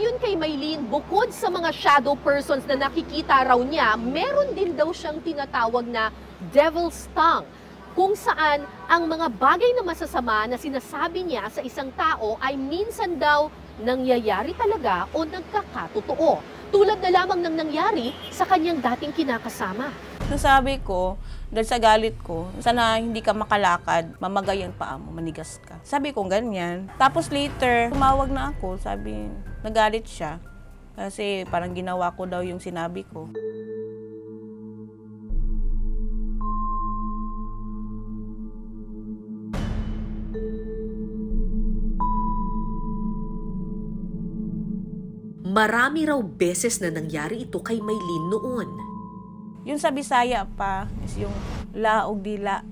Ayon kay Maylene, bukod sa mga shadow persons na nakikita raw niya, meron din daw siyang tinatawag na devil's tongue, kung saan ang mga bagay na masasama na sinasabi niya sa isang tao ay minsan daw nangyayari talaga o nagkakatotoo. Tulad na lamang ng nangyari sa kanyang dating kinakasama. Nasabi ko, dahil sa galit ko, sana hindi ka makalakad, mamagay ang paa mo, manigas ka. Sabi ko ganyan. Tapos later, tumawag na ako, sabi, nagalit siya. Kasi parang ginawa ko daw yung sinabi ko. Marami raw beses na nangyari ito kay Maylene noon. Yung sa Bisaya pa, is yung laog dila,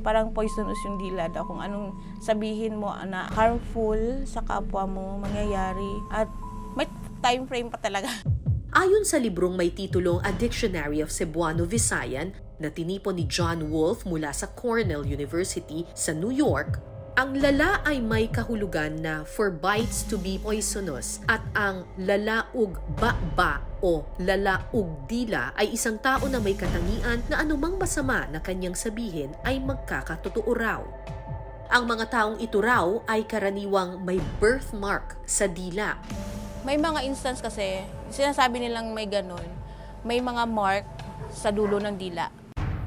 parang poisonous yung dila daw. Kung anong sabihin mo na harmful sa kapwa mo, mangyayari. At may time frame pa talaga. Ayon sa librong may titulong A Dictionary of Cebuano Visayan na tinipon ni John Wolfe mula sa Cornell University sa New York, ang lala ay may kahulugan na for bites to be poisonous at ang lalaug ba o lalaug dila ay isang tao na may katangian na anumang masama na kanyang sabihin ay magkakatotoo raw. Ang mga taong ito raw ay karaniwang may birthmark sa dila. May mga instance kasi, sinasabi nilang may ganon, may mga mark sa dulo ng dila.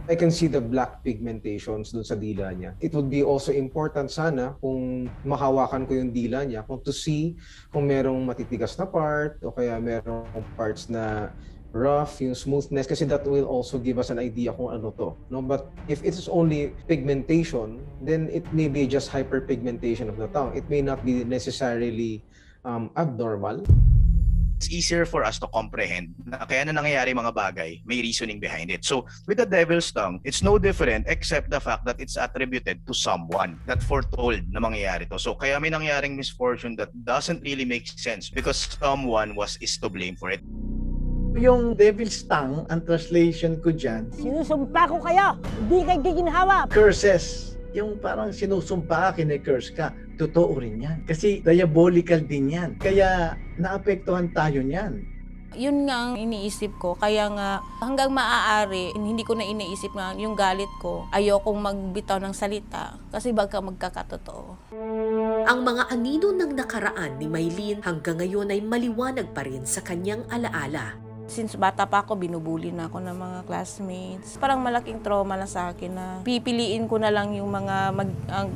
I can see the black pigmentations dun sa dila niya. It would be also important sana kung makawakan ko yung dila niya, kung to see kung merong matitigas na part o kaya merong parts na rough, yung smoothness, kasi that will also give us an idea kung ano to. No? But if it is only pigmentation, then it may be just hyperpigmentation of the tongue. It may not be necessarily abnormal. It's easier for us to comprehend na kaya na nangyayari mga bagay, may reasoning behind it. So, with the devil's tongue, it's no different except the fact that it's attributed to someone that foretold na mangyayari to. So, kaya may nangyaring misfortune that doesn't really make sense because someone is to blame for it. Yung devil's tongue, ang translation ko dyan, sinusumpa ko kayo, hindi kayo giginhawa. Curses. Yung parang sinusumpa ka, kine-curse ka, totoo rin yan. Kasi diabolical din yan. Kaya naapektuhan tayo niyan. Yun nga ang iniisip ko. Kaya nga hanggang maaari, hindi ko na iniisip na yung galit ko. Ayokong magbitaw ng salita kasi baka magkakatotoo. Ang mga anino ng nakaraan ni Maylene hanggang ngayon ay maliwanag pa rin sa kanyang alaala. Since bata pa ako, binubuli na ako ng mga classmates. Parang malaking trauma na sa akin na pipiliin ko na lang yung mga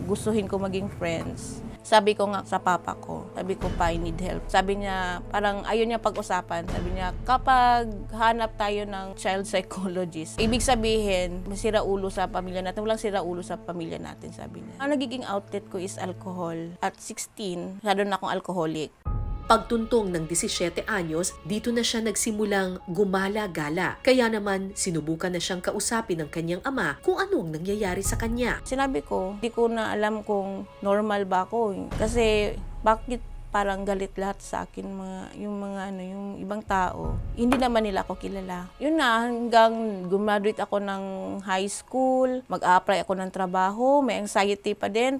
gustuhin ko maging friends. Sabi ko nga sa papa ko, sabi ko pa, I need help. Sabi niya, parang ayaw niya pag-usapan. Sabi niya, kapag hanap tayo ng child psychologist, ibig sabihin, may siraulo sa pamilya natin. Walang siraulo sa pamilya natin, sabi niya. Ang nagiging outlet ko is alcohol. At 16, masyado na akong alcoholic. Pagtuntong ng 17 anyos, dito na siya nagsimulang gumala-gala. Kaya naman, sinubukan na siyang kausapin ng kanyang ama kung anong nangyayari sa kanya. Sinabi ko, hindi ko na alam kung normal ba ako. Kasi bakit parang galit lahat sa akin, yung ibang tao. Hindi naman nila ako kilala. Yun na, hanggang gumraduate ako ng high school, mag-apply ako ng trabaho, may anxiety pa din.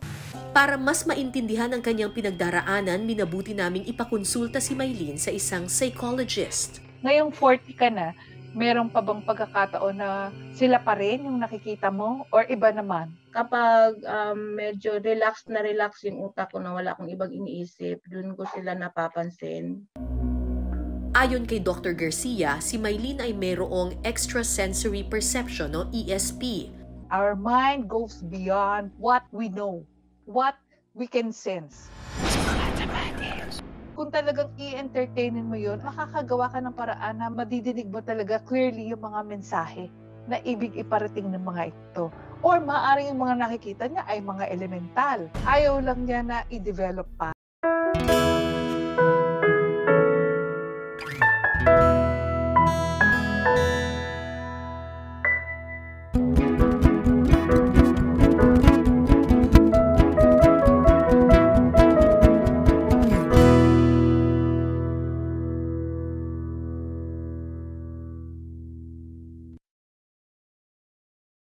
Para mas maintindihan ang kanyang pinagdaraanan, minabuti naming ipakonsulta si Maylene sa isang psychologist. Ngayong 40 ka na, meron pa bang pagkakataon na sila pa rin yung nakikita mo or iba naman? Kapag medyo relax yung utak ko na wala akong ibang iniisip, dun ko sila napapansin. Ayon kay Dr. Garcia, si Maylene ay mayroong extrasensory perception o ESP. Our mind goes beyond what we know, what we can sense. Kung talagang i-entertainin mo yun, makakagawa ka ng paraan na madidinig mo talaga clearly yung mga mensahe na ibig iparating ng mga ito. Or maaaring yung mga nakikita niya ay mga elemental. Ayaw lang niya na i-develop pa.